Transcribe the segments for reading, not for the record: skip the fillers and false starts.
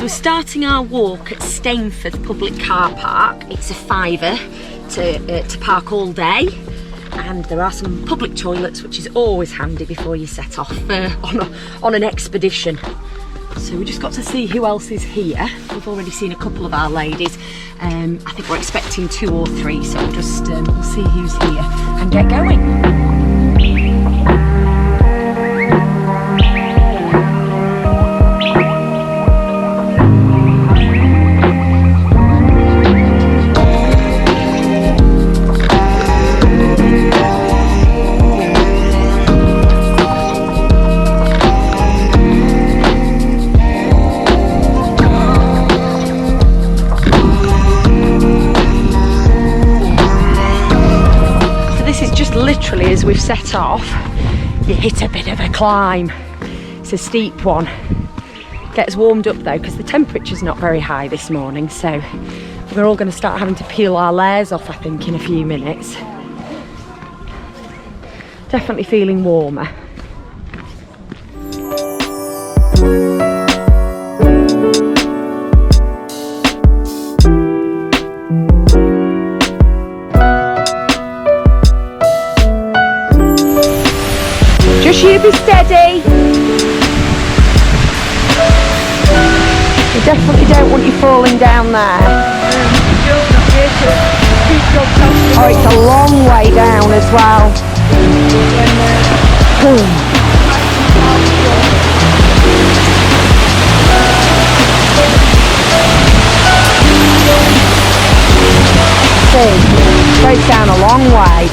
So we're starting our walk at Stainforth public car park. It's a £5 to park all day, and there are some public toilets, which is always handy before you set off on an expedition. So we just got to see who else is here. We've already seen a couple of our ladies. I think we're expecting 2 or 3, so we'll just we'll see who's here and get going. Literally, as we've set off, you hit a bit of a climb. It's a steep one. Gets warmed up though, because the temperature's not very high this morning, so we're all going to start having to peel our layers off, I think, in a few minutes. Definitely feeling warmer. You be steady. You definitely don't want you falling down there. Oh, it's a long way down as well. See, it goes down a long way.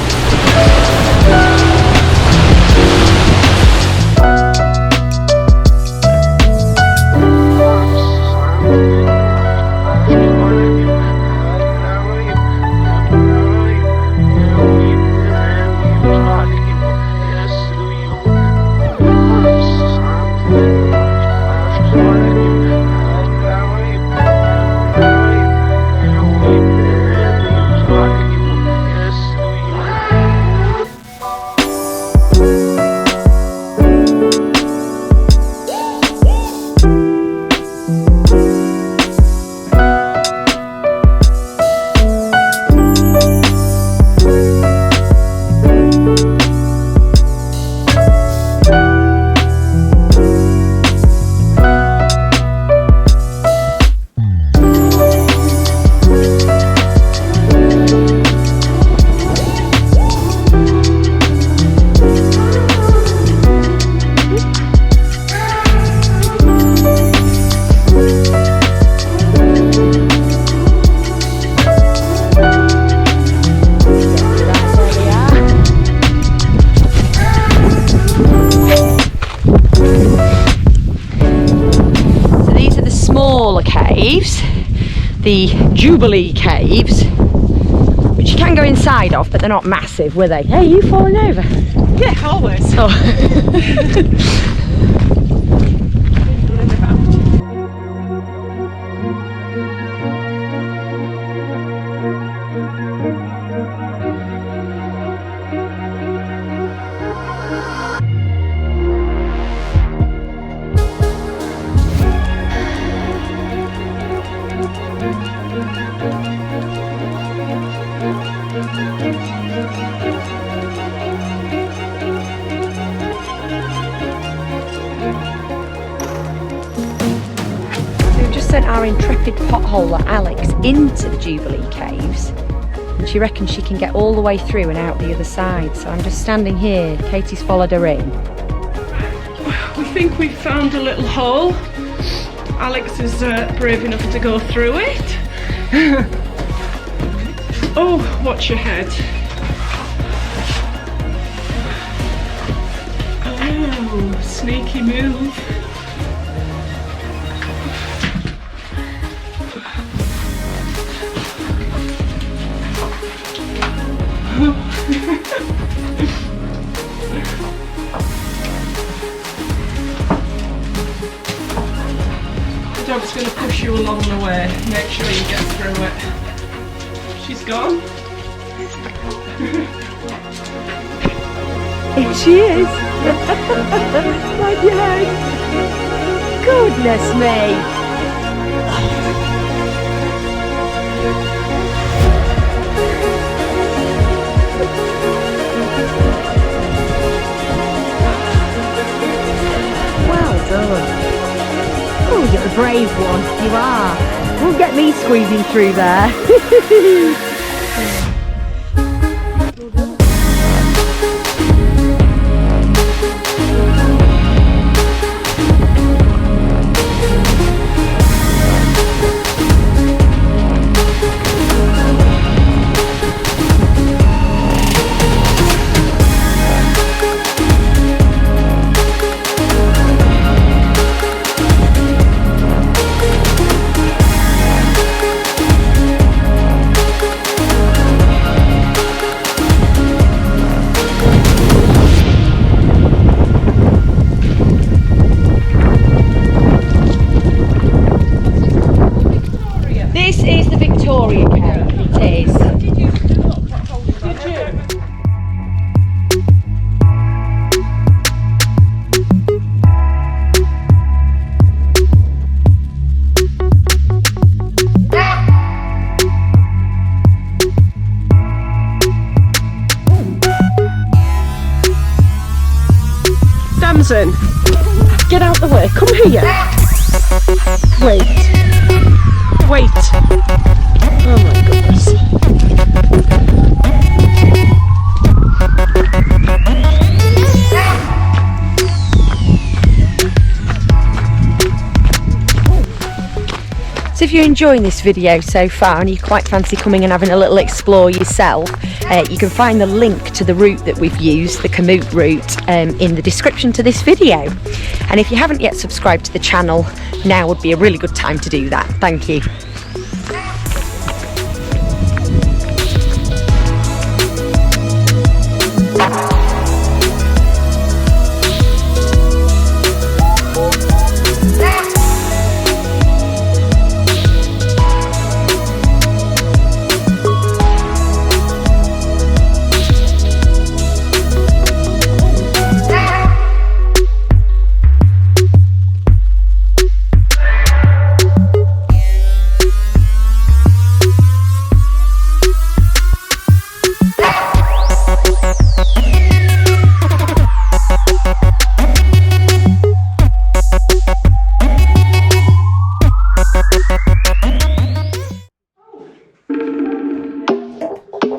Caves, the Jubilee caves, which you can go inside of, but they're not massive, were they? Hey, you falling over? Yeah, always. Oh. Sent our intrepid potholer Alex into the Jubilee caves, and she reckons she can get all the way through and out the other side, so I'm just standing here. Katie's followed her in. We think we've found a little hole. Alex is brave enough to go through it. Oh, watch your head. Oh, sneaky move. The dog's going to push you along the way. Make sure you get through it. She's gone. Here she is. Like your head. Goodness me. the brave one. You are. Won't get me squeezing through there. This is the Victoria Cave, it is. Did you do what potholes? Did you? Damson, get out the way. Come here. Wait. Wait. Oh my goodness. So if you're enjoying this video so far and you quite fancy coming and having a little explore yourself, you can find the link to the route that we've used, the Komoot route, in the description to this video. And if you haven't yet subscribed to the channel, now would be a really good time to do that. Thank you.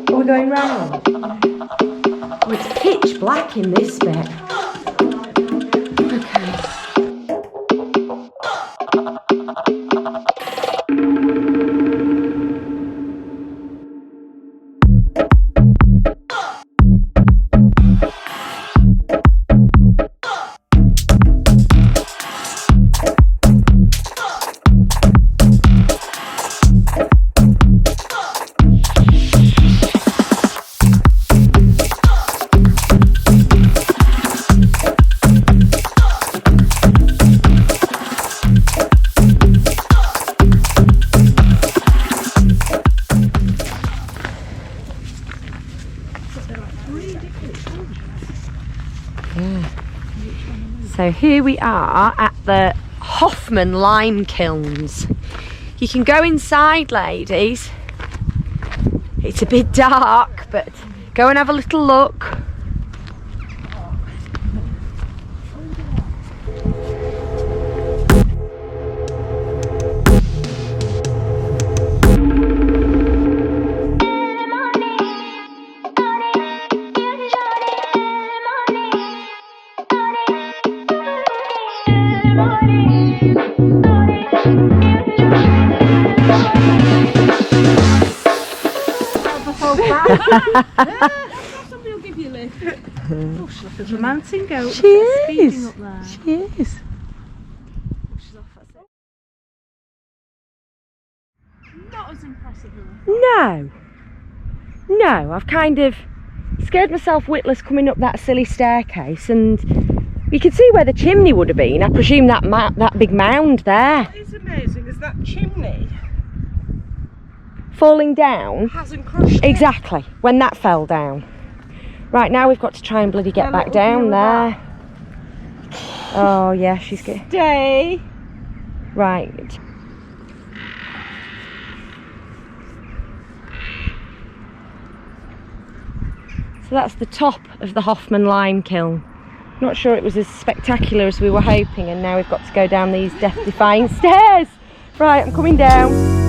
We're going round. Oh, it's pitch black in this bit. Okay. So here we are at the Hoffman Kilns. You can go inside, ladies. It's a bit dark, but go and have a little look. Somebody will give you a lift. Oh, she's like a romancing goat. She is. Up there. She is. Oh, she's off, that's it. Not as impressive as No. No, I've kind of scared myself witless coming up that silly staircase, and you can see where the chimney would have been. I presume that big mound there. What is amazing is that chimney falling down hasn't crushed it. Exactly, when that fell down. Right, now we've got to try and bloody get back down there. Oh yeah, she's good. Stay. Right. So that's the top of the Hoffman Kiln. Not sure it was as spectacular as we were hoping, and now we've got to go down these death-defying stairs. Right, I'm coming down.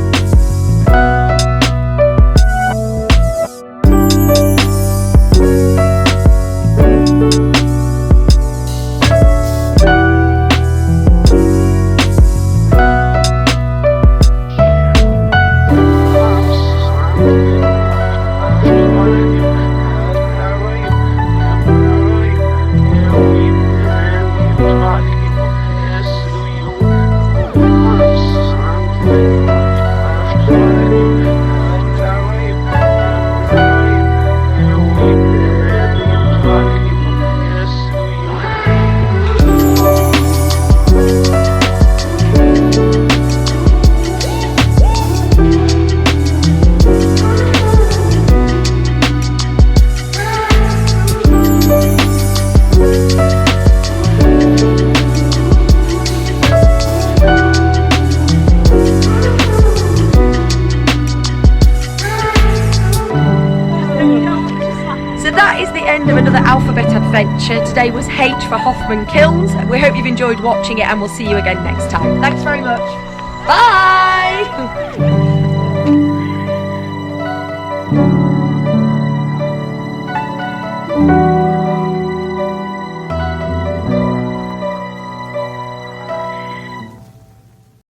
Of another alphabet adventure. Today was H for Hoffman Kilns. We hope you've enjoyed watching it, and we'll see you again next time. Thanks very much. Bye.